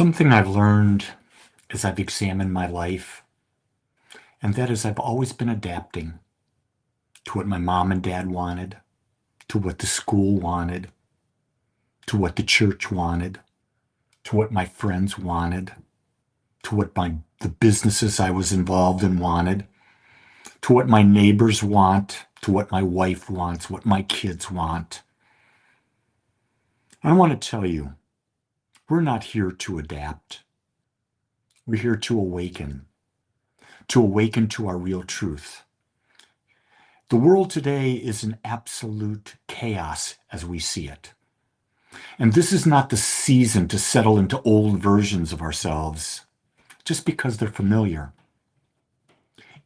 Something I've learned as I've examined my life, and that is I've always been adapting to what my mom and dad wanted, to what the school wanted, to what the church wanted, to what my friends wanted, to what the businesses I was involved in wanted, to what my neighbors want, to what my wife wants, what my kids want. I want to tell you, we're not here to adapt. We're here to awaken to our real truth. The world today is an absolute chaos as we see it. And this is not the season to settle into old versions of ourselves just because they're familiar.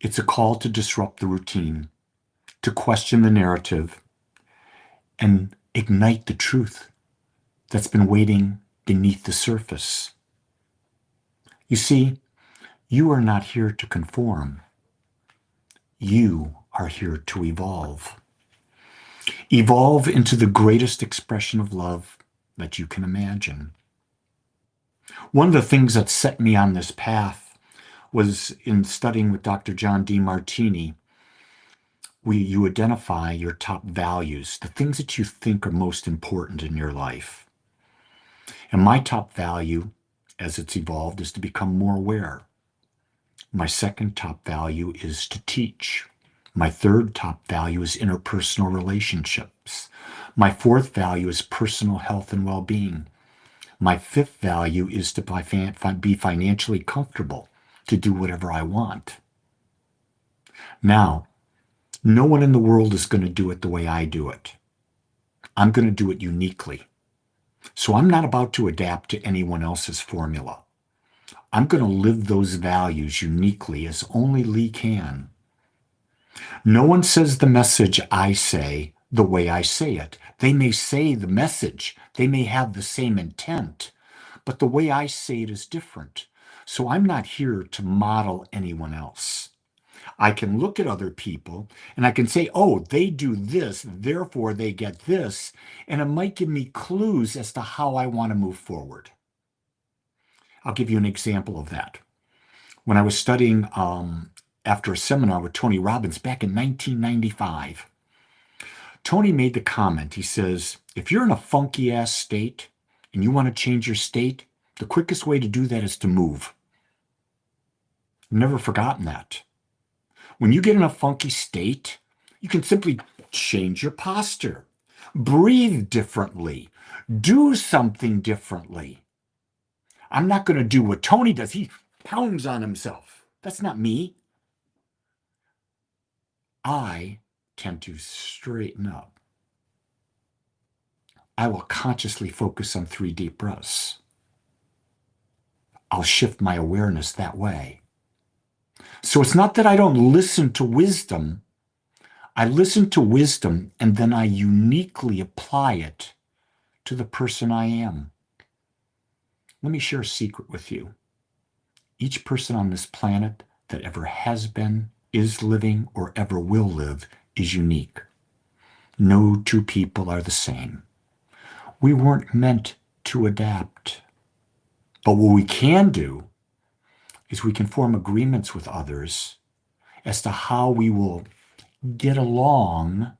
It's a call to disrupt the routine, to question the narrative, and ignite the truth that's been waiting beneath the surface. You see, you are not here to conform. You are here to evolve. Evolve into the greatest expression of love that you can imagine. One of the things that set me on this path was in studying with Dr. John Demartini. You identify your top values, the things that you think are most important in your life. And my top value, as it's evolved, is to become more aware. My second top value is to teach. My third top value is interpersonal relationships. My fourth value is personal health and well-being. My fifth value is to be financially comfortable, to do whatever I want. Now, no one in the world is going to do it the way I do it. I'm going to do it uniquely. So I'm not about to adapt to anyone else's formula. I'm going to live those values uniquely as only Lee can. No one says the message I say the way I say it. They may say the message, they may have the same intent, but the way I say it is different. So I'm not here to model anyone else. I can look at other people and I can say, oh, they do this, therefore they get this, and it might give me clues as to how I want to move forward. I'll give you an example of that. When I was studying after a seminar with Tony Robbins back in 1995, Tony made the comment. He says, if you're in a funky ass state and you want to change your state, the quickest way to do that is to move. I've never forgotten that. When you get in a funky state, you can simply change your posture, breathe differently, do something differently. I'm not going to do what Tony does. He pounds on himself. That's not me. I tend to straighten up. I will consciously focus on 3 deep breaths. I'll shift my awareness that way. So it's not that I don't listen to wisdom. I listen to wisdom and then I uniquely apply it to the person I am. Let me share a secret with you. Each person on this planet that ever has been, is living, or ever will live is unique. No two people are the same. We weren't meant to adapt. But what we can do is we can form agreements with others as to how we will get along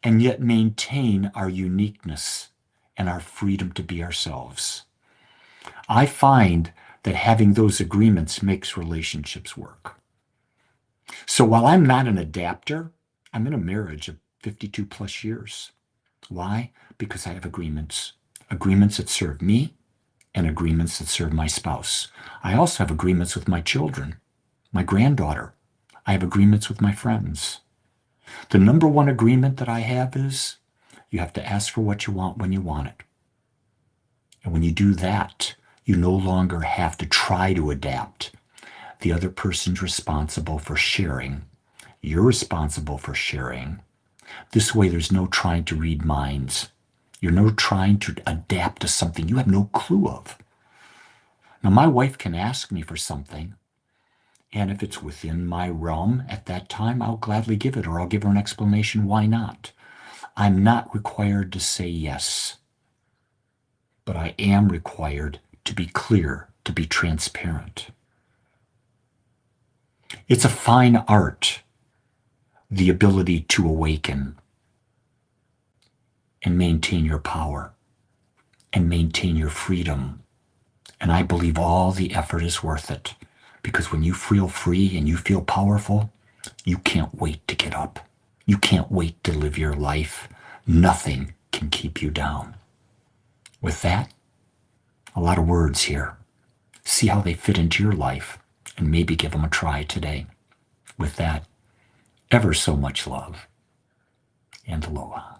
and yet maintain our uniqueness and our freedom to be ourselves. I find that having those agreements makes relationships work. So while I'm not an adapter, I'm in a marriage of 52 plus years. Why? Because I have agreements. Agreements that serve me and agreements that serve my spouse. I also have agreements with my children, my granddaughter. I have agreements with my friends. The number one agreement that I have is you have to ask for what you want when you want it. And when you do that, you no longer have to try to adapt. The other person's responsible for sharing. You're responsible for sharing. This way, there's no trying to read minds. You're no trying to adapt to something you have no clue of. Now, my wife can ask me for something, and if it's within my realm at that time, I'll gladly give it, or I'll give her an explanation why not. I'm not required to say yes, but I am required to be clear, to be transparent. It's a fine art, the ability to awaken and maintain your power and maintain your freedom. And I believe all the effort is worth it, because when you feel free and you feel powerful, you can't wait to get up. You can't wait to live your life. Nothing can keep you down. With that, a lot of words here. See how they fit into your life and maybe give them a try today. With that, ever so much love and aloha.